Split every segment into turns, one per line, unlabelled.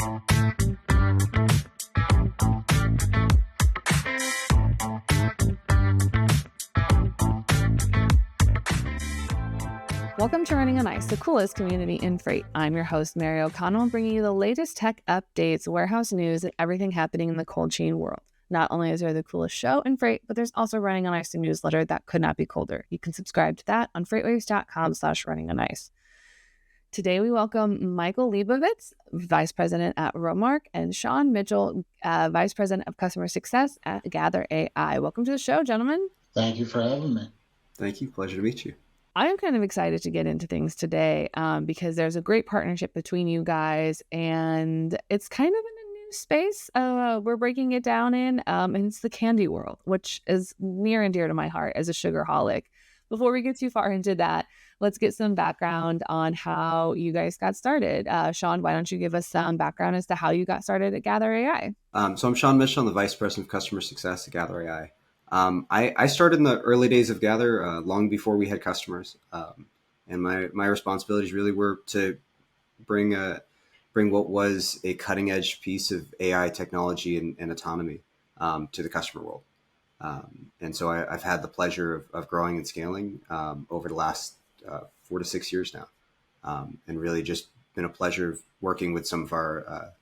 Welcome to Running on Ice, the coolest community in freight. I'm your host, Mary O'Connell, bringing you the latest tech updates, warehouse news, and everything happening in the cold chain world. Not only is there the coolest show in freight, but there's also Running on Ice, a newsletter that could not be colder. You can subscribe to that on freightwaves.com/runningonIce. Today, we welcome Michael Leibovitz, Vice President at Romark, and Sean Mitchell, Vice President of Customer Success at Gather AI. Welcome to the show, gentlemen.
Thank you for having me.
Thank you. Pleasure to meet you.
I am kind of excited to get into things today because there's a great partnership between you guys, and it's kind of in a new space we're breaking it down in, and it's the candy world, which is near and dear to my heart as a sugarholic. Before we get too far into that, let's get some background on how you guys got started. Sean, why don't you give us some background as to how you got started at Gather AI?
So I'm Sean Mitchell, I'm the Vice President of Customer Success at Gather AI. I started in the early days of Gather, long before we had customers, and my responsibilities really were to bring what was a cutting edge piece of AI technology and autonomy to the customer world. And so I've had the pleasure of growing and scaling over the last 4 to 6 years now, and really just been a pleasure of working with some of our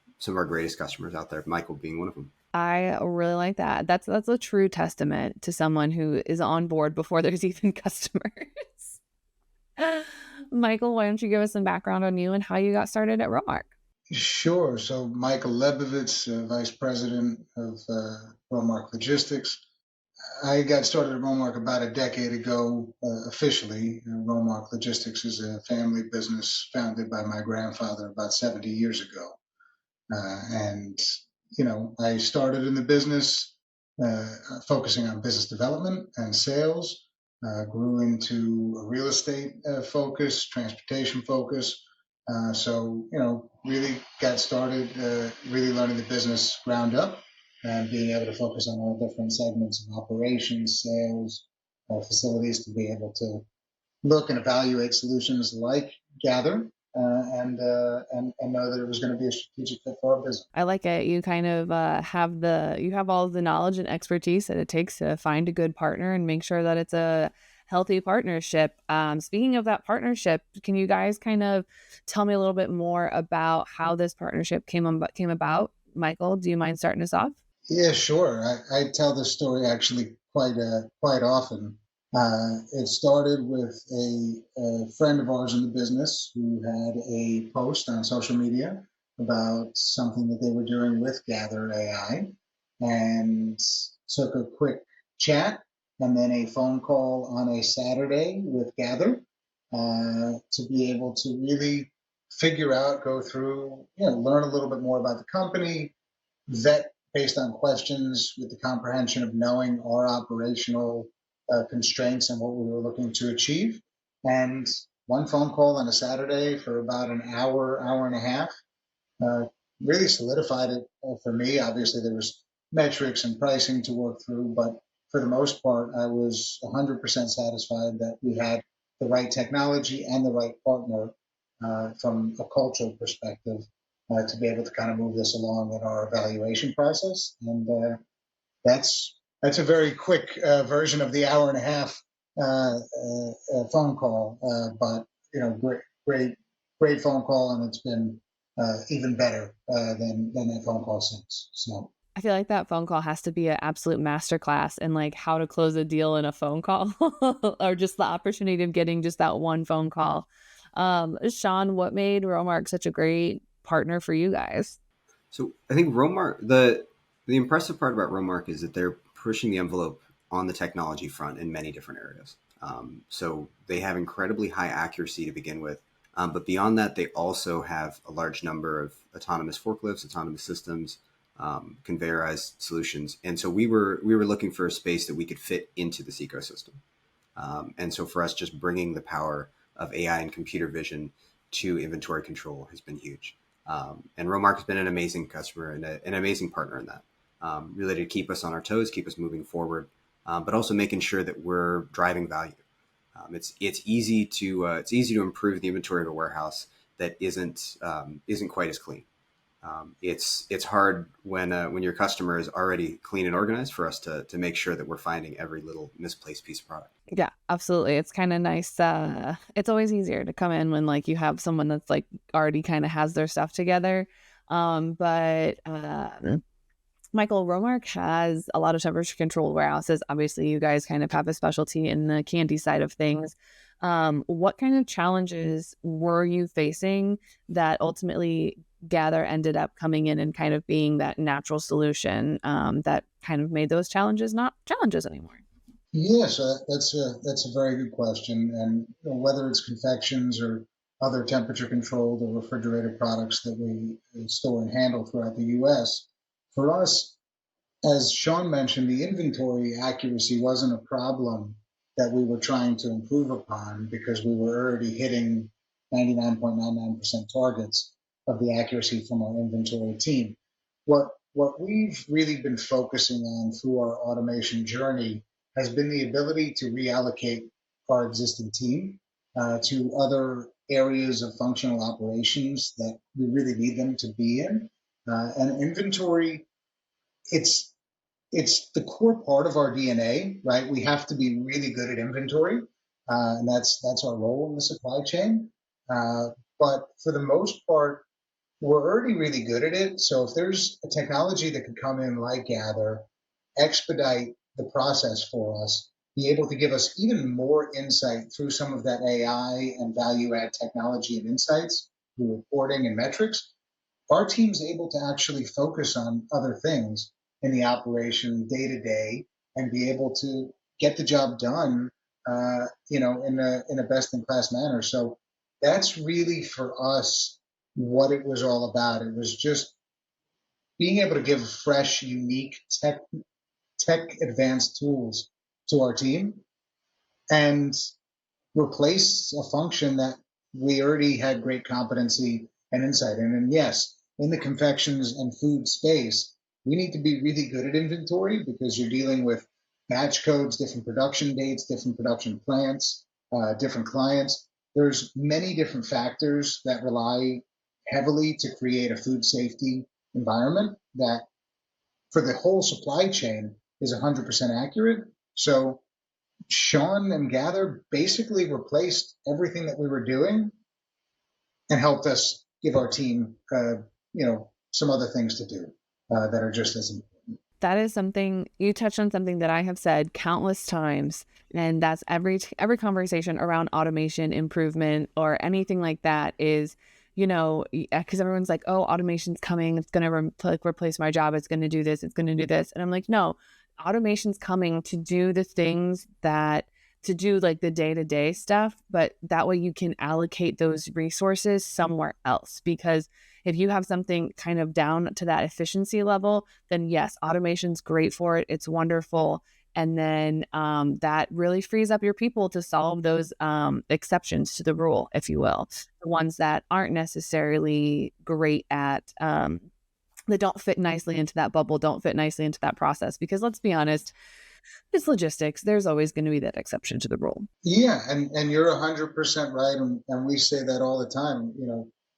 greatest customers out there, Michael being one of them.
I really like that. That's a true testament to someone who is on board before there's even customers. Michael, why don't you give us some background on you and how you got started at Romark?
Sure. So Michael Leibovitz, Vice President of Romark Logistics. I got started at Romark about a decade ago, officially. Romark Logistics is a family business founded by my grandfather about 70 years ago. I started in the business focusing on business development and sales, grew into a real estate focus, transportation focus. Really got started really learning the business ground up and being able to focus on all different segments of operations, sales, facilities to be able to look and evaluate solutions like Gather. And know that it was going to be a strategic fit for our business.
I like it. You kind of have all the knowledge and expertise that it takes to find a good partner and make sure that it's a healthy partnership. Speaking of that partnership, can you guys kind of tell me a little bit more about how this partnership came about? Michael, do you mind starting us off?
Yeah, sure. I tell this story actually quite often. It started with a friend of ours in the business who had a post on social media about something that they were doing with Gather AI, and took a quick chat and then a phone call on a Saturday with Gather to be able to really figure out, go through, learn a little bit more about the company, vet based on questions with the comprehension of knowing our operational constraints and what we were looking to achieve. And one phone call on a Saturday for about an hour and a half really solidified it for me. Obviously, there was metrics and pricing to work through, but for the most part, I was 100% satisfied that we had the right technology and the right partner from a cultural perspective to be able to kind of move this along in our evaluation process. And that's a very quick version of the hour and a half phone call, but great phone call, and it's been even better than that phone call since. So
I feel like that phone call has to be an absolute masterclass in like how to close a deal in a phone call, or just the opportunity of getting just that one phone call. Sean, what made Romark such a great partner for you guys?
So I think Romark, the impressive part about Romark is that they're pushing the envelope on the technology front in many different areas. So they have incredibly high accuracy to begin with. But beyond that, they also have a large number of autonomous forklifts, autonomous systems, conveyorized solutions. And so we were looking for a space that we could fit into this ecosystem. And so for us, just bringing the power of AI and computer vision to inventory control has been huge. And Romark has been an amazing customer and an amazing partner in that. Really to keep us on our toes, keep us moving forward, but also making sure that we're driving value. It's easy to improve the inventory of a warehouse that isn't quite as clean. It's hard when your customer is already clean and organized for us to make sure that we're finding every little misplaced piece of product.
Yeah, absolutely. It's kind of nice. It's always easier to come in when like you have someone that's like already kind of has their stuff together. But Michael, Romark has a lot of temperature controlled warehouses. Obviously, you guys kind of have a specialty in the candy side of things. What kind of challenges were you facing that ultimately Gather ended up coming in and kind of being that natural solution that kind of made those challenges not challenges anymore?
Yes, that's a very good question. And whether it's confections or other temperature controlled or refrigerated products that we store and handle throughout the U.S., for us, as Sean mentioned, the inventory accuracy wasn't a problem that we were trying to improve upon because we were already hitting 99.99% targets of the accuracy from our inventory team. What we've really been focusing on through our automation journey has been the ability to reallocate our existing team to other areas of functional operations that we really need them to be in. And inventory, it's it's the core part of our DNA, right? We have to be really good at inventory, and that's our role in the supply chain. Uh, but for the most part, we're already really good at it. So if there's a technology that could come in like Gather, expedite the process for us, be able to give us even more insight through some of that AI and value add technology and insights through reporting and metrics, our team's able to actually focus on other things in the operation day to day and be able to get the job done, in a best in class manner. So that's really for us what it was all about. It was just being able to give fresh, unique tech advanced tools to our team and replace a function that we already had great competency and insight in. And yes, in the confections and food space, we need to be really good at inventory because you're dealing with batch codes, different production dates, different production plants, different clients. There's many different factors that rely heavily to create a food safety environment that for the whole supply chain is 100% accurate. So Sean and Gather basically replaced everything that we were doing and helped us give our team, some other things to do that are just as important.
That is something you touched on, something that I have said countless times, and that's every conversation around automation improvement or anything like that is, because everyone's like, oh, automation's coming, it's going to replace my job, it's going to do this, it's going to do this, and I'm like, no, automation's coming to do the things that to do like the day-to-day stuff, but that way you can allocate those resources somewhere else. Because if you have something kind of down to that efficiency level, then yes, automation's great for it, it's wonderful, and then that really frees up your people to solve those exceptions to the rule, if you will, the ones that aren't necessarily great at that don't fit nicely into that bubble, don't fit nicely into that process. Because let's be honest, it's logistics. There's always going to be that exception to the rule.
Yeah, and you're 100% right, and we say that all the time.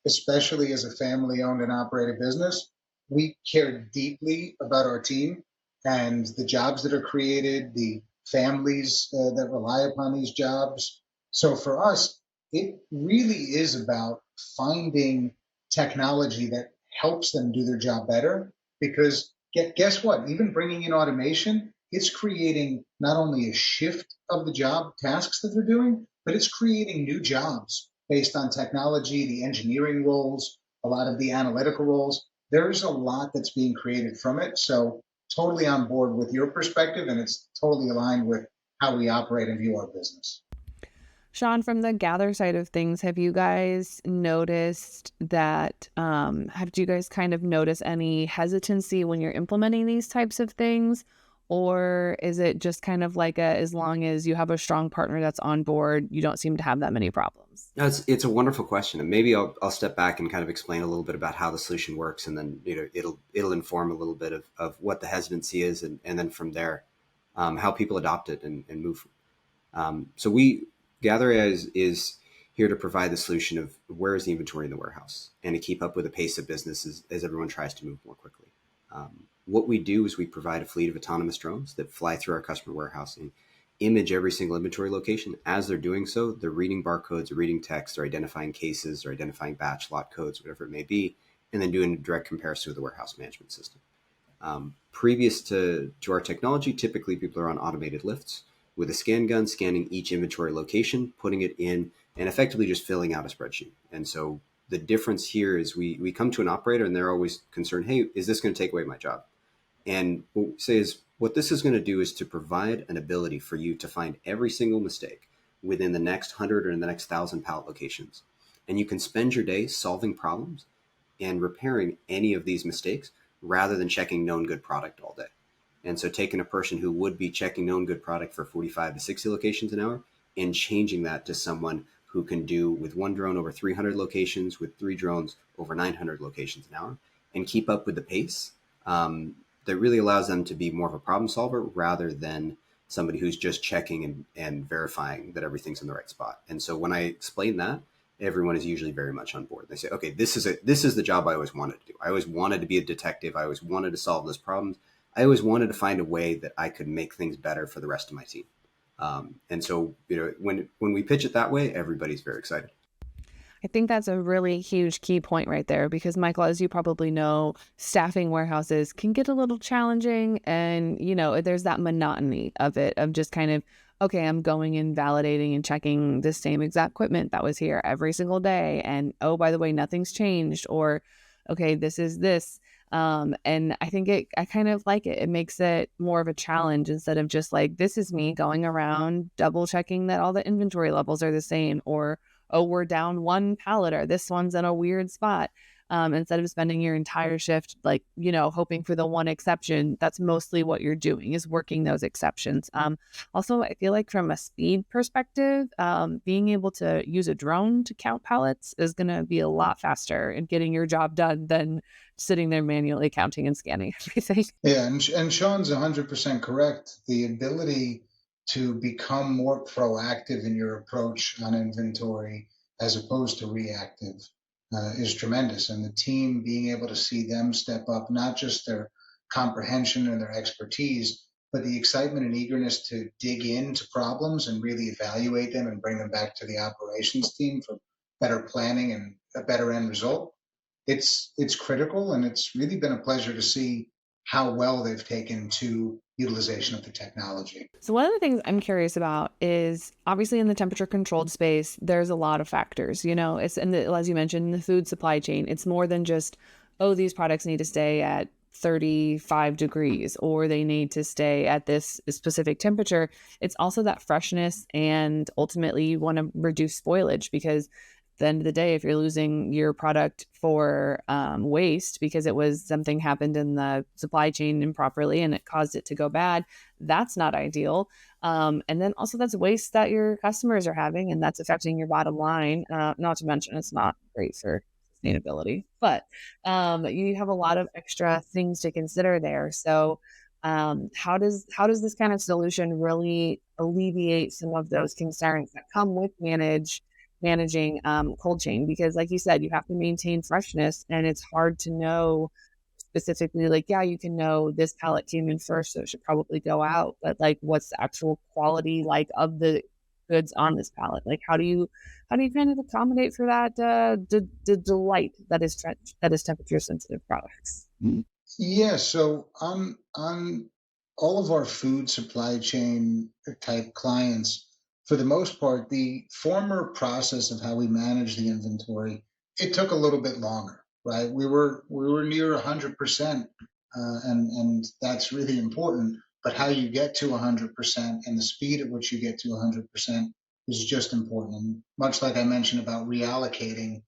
Especially as a family-owned and operated business, we care deeply about our team and the jobs that are created, the families that rely upon these jobs. So for us, it really is about finding technology that helps them do their job better. Because guess what? Even bringing in automation, it's creating not only a shift of the job tasks that they're doing, but it's creating new jobs based on technology, the engineering roles, a lot of the analytical roles. There's a lot that's being created from it. So totally on board with your perspective, and it's totally aligned with how we operate and view our business.
Sean, from the Gather side of things, have you guys noticed that, have you guys kind of noticed any hesitancy when you're implementing these types of things? Or is it just kind of like as long as you have a strong partner that's on board, you don't seem to have that many problems?
No, it's a wonderful question, and maybe I'll step back and kind of explain a little bit about how the solution works, and then it'll inform a little bit of what the hesitancy is, and then from there, how people adopt it and move. So Gather AI is here to provide the solution of where is the inventory in the warehouse and to keep up with the pace of business as everyone tries to move more quickly. What we do is we provide a fleet of autonomous drones that fly through our customer warehouse and image every single inventory location. As they're doing so, they're reading barcodes, they're reading text, they're identifying cases, or identifying batch lot codes, whatever it may be, and then doing a direct comparison with the warehouse management system. Previous to our technology, typically people are on automated lifts with a scan gun, scanning each inventory location, putting it in, and effectively just filling out a spreadsheet. And so the difference here is we come to an operator and they're always concerned, hey, is this going to take away my job? And what we say is what this is going to do is to provide an ability for you to find every single mistake within the next 100 or the next 1,000 pallet locations. And you can spend your day solving problems and repairing any of these mistakes rather than checking known good product all day. And so taking a person who would be checking known good product for 45 to 60 locations an hour and changing that to someone who can do with one drone over 300 locations, with 3 drones over 900 locations an hour, and keep up with the pace, that really allows them to be more of a problem solver rather than somebody who's just checking and verifying that everything's in the right spot. And so when I explain that, everyone is usually very much on board. They say, okay, this is the job I always wanted to do. I always wanted to be a detective. I always wanted to solve those problems. I always wanted to find a way that I could make things better for the rest of my team. And so, when we pitch it that way, everybody's very excited.
I think that's a really huge key point right there because, Michael, as you probably know, staffing warehouses can get a little challenging. And, there's that monotony of it, of just kind of, okay, I'm going and validating and checking the same exact equipment that was here every single day. And, oh, by the way, nothing's changed. Or, okay, this is this. And I think I kind of like it. It makes it more of a challenge instead of just like, this is me going around double checking that all the inventory levels are the same, or, oh, we're down one pallet, or this one's in a weird spot. Instead of spending your entire shift, hoping for the one exception, that's mostly what you're doing is working those exceptions. Also, I feel like from a speed perspective, being able to use a drone to count pallets is going to be a lot faster in getting your job done than sitting there manually counting and scanning everything.
Yeah, and Sean's 100% correct. The ability to become more proactive in your approach on inventory as opposed to reactive is tremendous. And the team being able to see them step up, not just their comprehension and their expertise, but the excitement and eagerness to dig into problems and really evaluate them and bring them back to the operations team for better planning and a better end result. It's critical, and it's really been a pleasure to see how well they've taken to utilization of the technology.
So one of the things I'm curious about is obviously in the temperature controlled space, there's a lot of factors, it's as you mentioned, in the food supply chain, it's more than just, oh, these products need to stay at 35 degrees or they need to stay at this specific temperature. It's also that freshness, and ultimately you want to reduce spoilage because at the end of the day, if you're losing your product for waste because something happened in the supply chain improperly and it caused it to go bad, that's not ideal. And then also that's waste that your customers are having, and that's affecting your bottom line. Not to mention it's not great for sustainability, but you have a lot of extra things to consider there. So how does this kind of solution really alleviate some of those concerns that come with managing cold chain? Because like you said, you have to maintain freshness, and it's hard to know specifically, like, yeah, you can know this pallet came in first, so it should probably go out, but like what's the actual quality like of the goods on this pallet? Like how do you kind of accommodate for that the delight that is temperature sensitive products?
Yeah, so on all of our food supply chain type clients, for the most part, the former process of how we manage the inventory, it took a little bit longer, right? We were near 100%, and that's really important. But how you get to 100% and the speed at which you get to 100% is just important. And much like I mentioned about reallocating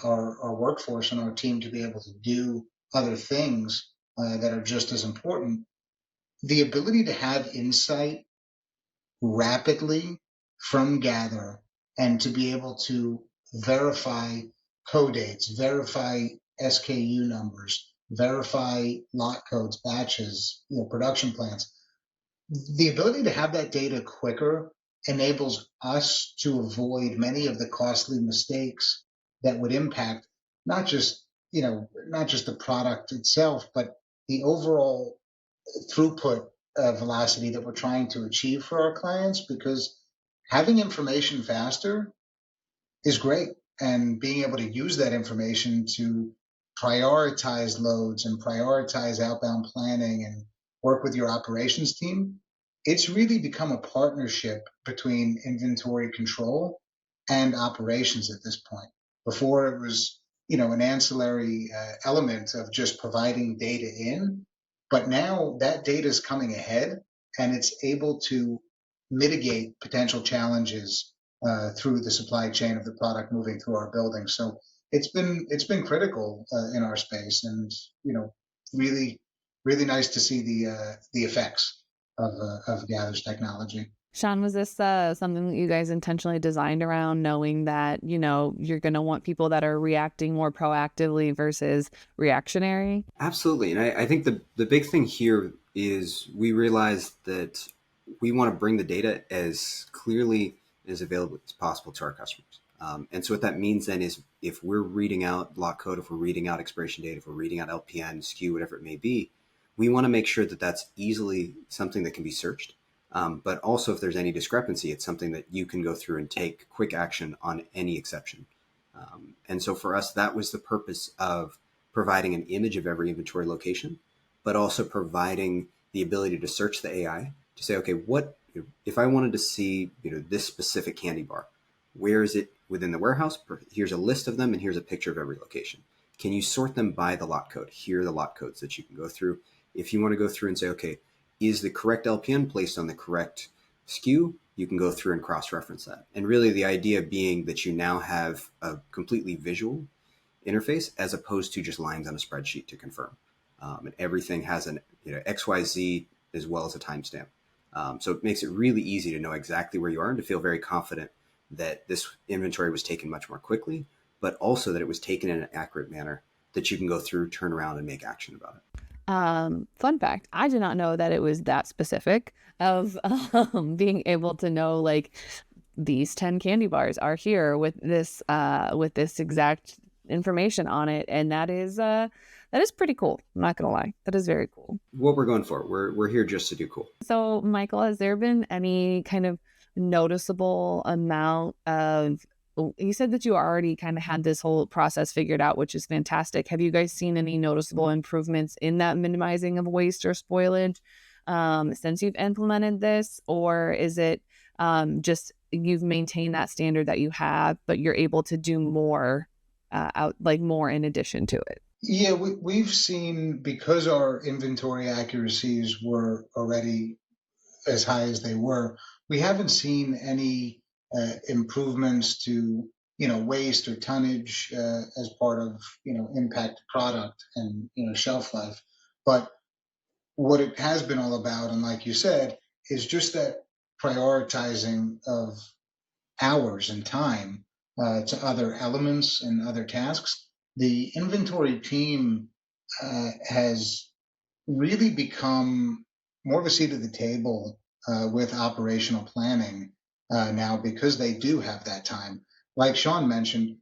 our workforce and our team to be able to do other things that are just as important, the ability to have insight rapidly from Gather and to be able to verify codates, verify SKU numbers, verify lot codes, batches, production plans. The ability to have that data quicker enables us to avoid many of the costly mistakes that would impact not just, not just the product itself, but the overall throughput velocity that we're trying to achieve for our clients, because having information faster is great. And being able to use that information to prioritize loads and prioritize outbound planning and work with your operations team, it's really become a partnership between inventory control and operations at this point. Before it was, an ancillary element of just providing data in, but now that data is coming ahead and it's able to mitigate potential challenges through the supply chain of the product moving through our building. So it's been critical in our space, and really really nice to see the effects of Gather's technology.
Sean, was this something that you guys intentionally designed around, knowing that, you're going to want people that are reacting more proactively versus reactionary?
Absolutely. And I think the big thing here is we realized that we want to bring the data as clearly as available as possible to our customers. And so what that means then is if we're reading out lot code, if we're reading out expiration date, if we're reading out LPN, SKU, whatever it may be, we want to make sure that that's easily something that can be searched. But also if there's any discrepancy, it's something that you can go through and take quick action on any exception. And so for us, that was the purpose of providing an image of every inventory location, but also providing the ability to search the AI to say, okay, what if I wanted to see this specific candy bar? Where is it within the warehouse? Here's a list of them, and here's a picture of every location. Can you sort them by the lot code? Here are the lot codes that you can go through. If you want to go through and say, okay, is the correct LPN placed on the correct SKU? You can go through and cross-reference that. And really the idea being that you now have a completely visual interface as opposed to just lines on a spreadsheet to confirm. And everything has an XYZ as well as a timestamp. So it makes it really easy to know exactly where you are and to feel very confident that this inventory was taken much more quickly, but also that it was taken in an accurate manner that you can go through, turn around, and make action about it.
Fun fact, I did not know that it was that specific of being able to know, like, these 10 candy bars are here with this exact information on it. And that is pretty cool. I'm not gonna lie. That is very cool.
What we're going for. We're here just to do cool.
So Michael, has there been any kind of noticeable amount of, you said that you already kind of had this whole process figured out, which is fantastic. Have you guys seen any noticeable improvements in that minimizing of waste or spoilage since you've implemented this? Or is it just you've maintained that standard that you have, but you're able to do more more in addition to it?
Yeah, we've seen, because our inventory accuracies were already as high as they were, we haven't seen any improvements to waste or tonnage as part of impact product and shelf life. But what it has been all about, and like you said, is just that prioritizing of hours and time to other elements and other tasks. The inventory team has really become more of a seat at the table with operational planning now, because they do have that time. Like Sean mentioned,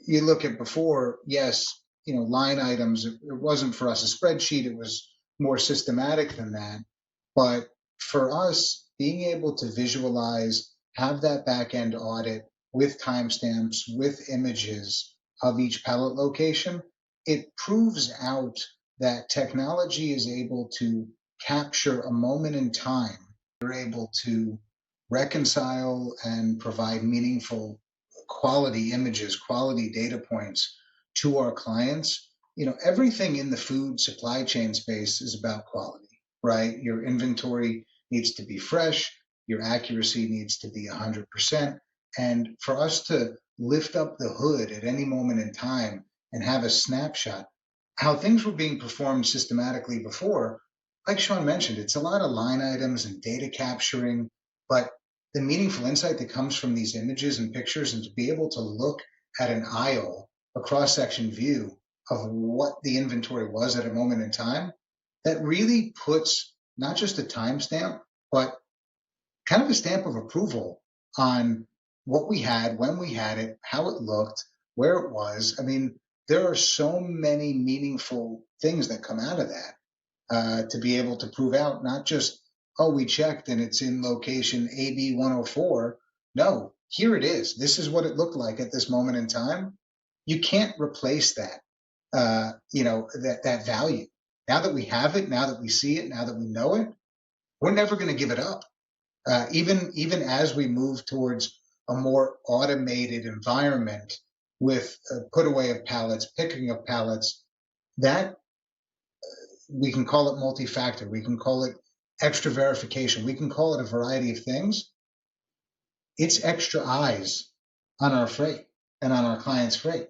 you look at before, yes, line items, it wasn't for us a spreadsheet, it was more systematic than that. But for us, being able to visualize, have that back end audit with timestamps, with images of each pallet location, it proves out that technology is able to capture a moment in time. You're able to reconcile and provide meaningful quality images, quality data points to our clients. Everything in the food supply chain space is about quality, right? Your inventory needs to be fresh, your accuracy needs to be 100%. And for us to lift up the hood at any moment in time and have a snapshot, how things were being performed systematically before, like Sean mentioned, it's a lot of line items and data capturing, but the meaningful insight that comes from these images and pictures, and to be able to look at an aisle, a cross-section view of what the inventory was at a moment in time, that really puts not just a timestamp, but kind of a stamp of approval on what we had, when we had it, how it looked, where it was. I mean, there are so many meaningful things that come out of that to be able to prove out, not just, oh, we checked and it's in location AB 104. No, here it is. This is what it looked like at this moment in time. You can't replace that, that value. Now that we have it, now that we see it, now that we know it, we're never going to give it up. Even as we move towards a more automated environment with put away of pallets, picking of pallets, that we can call it multi-factor, we can call it extra verification, we can call it a variety of things. It's extra eyes on our freight and on our clients' freight.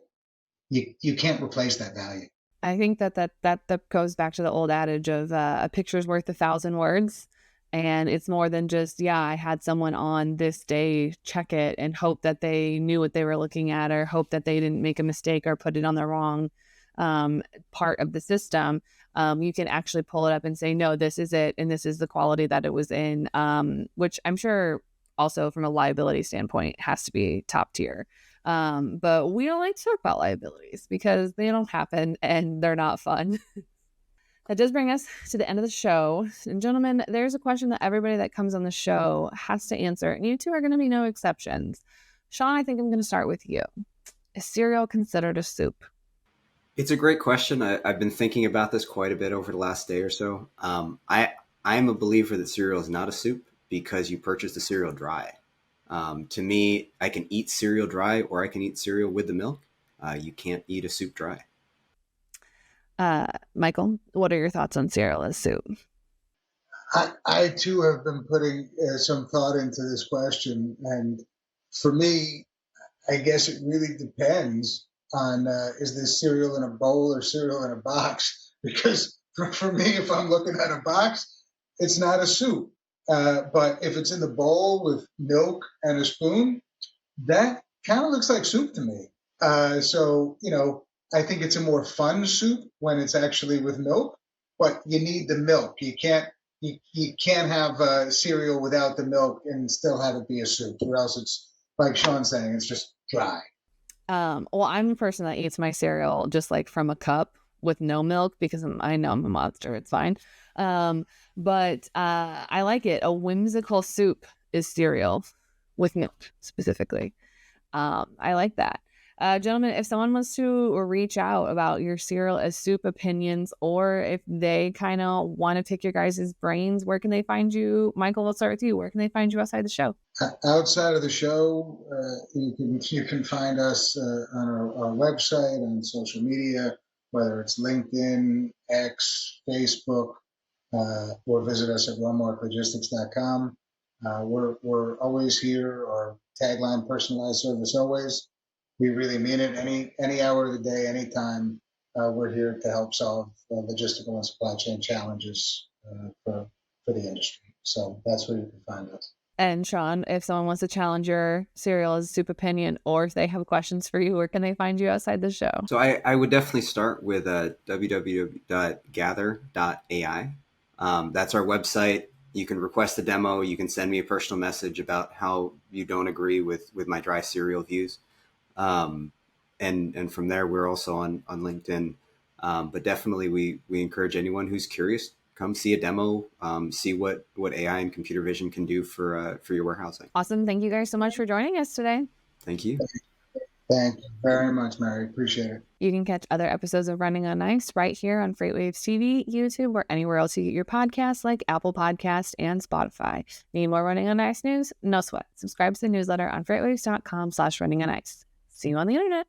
You can't replace that value.
I think that goes back to the old adage of a picture's worth 1,000 words. And it's more than just, yeah, I had someone on this day check it and hope that they knew what they were looking at, or hope that they didn't make a mistake or put it on the wrong part of the system. You can actually pull it up and say, no, this is it. And this is the quality that it was in, which I'm sure also from a liability standpoint has to be top tier. But we don't like to talk about liabilities because they don't happen and they're not fun. That does bring us to the end of the show. And gentlemen, there's a question that everybody that comes on the show has to answer. And you two are going to be no exceptions. Sean, I think I'm going to start with you. Is cereal considered a soup?
It's a great question. I've been thinking about this quite a bit over the last day or so. I am a believer that cereal is not a soup because you purchase the cereal dry. To me, I can eat cereal dry or I can eat cereal with the milk. You can't eat a soup dry.
Michael, what are your thoughts on cereal as soup?
I too have been putting some thought into this question. And for me, I guess it really depends on is this cereal in a bowl or cereal in a box? Because for me, if I'm looking at a box, it's not a soup. But if it's in the bowl with milk and a spoon, that kind of looks like soup to me. So, I think it's a more fun soup when it's actually with milk, but you need the milk. You can't have cereal without the milk and still have it be a soup, or else it's like Sean's saying, it's just dry.
Well, I'm the person that eats my cereal just like from a cup with no milk because I know I'm a monster. It's fine. But I like it. A whimsical soup is cereal with milk specifically. I like that. Gentlemen, if someone wants to reach out about your cereal as soup opinions, or if they kind of want to pick your guys' brains, where can they find you? Michael, we'll start with you. Where can they find you outside the show?
Outside of the show, you can find us on our website, on social media, whether it's LinkedIn, X, Facebook, or visit us at romarklogistics.com. We're always here. Our tagline, personalized service always. We really mean it. Any hour of the day, anytime, we're here to help solve logistical and supply chain challenges for the industry. So that's where you can find us.
And Sean, if someone wants to challenge your cereal as soup opinion, or if they have questions for you, where can they find you outside the show?
So I would definitely start with www.gather.ai. That's our website. You can request a demo. You can send me a personal message about how you don't agree with my dry cereal views. And from there, we're also on LinkedIn. But definitely we encourage anyone who's curious, come see a demo, see what AI and computer vision can do for your warehousing.
Awesome. Thank you guys so much for joining us today.
Thank you.
Thank you very much, Mary. Appreciate it.
You can catch other episodes of Running on Ice right here on FreightWaves TV, YouTube, or anywhere else you get your podcasts like Apple Podcast and Spotify. Need more Running on Ice news? No sweat. Subscribe to the newsletter on freightwaves.com/runningonIce. See you on the internet.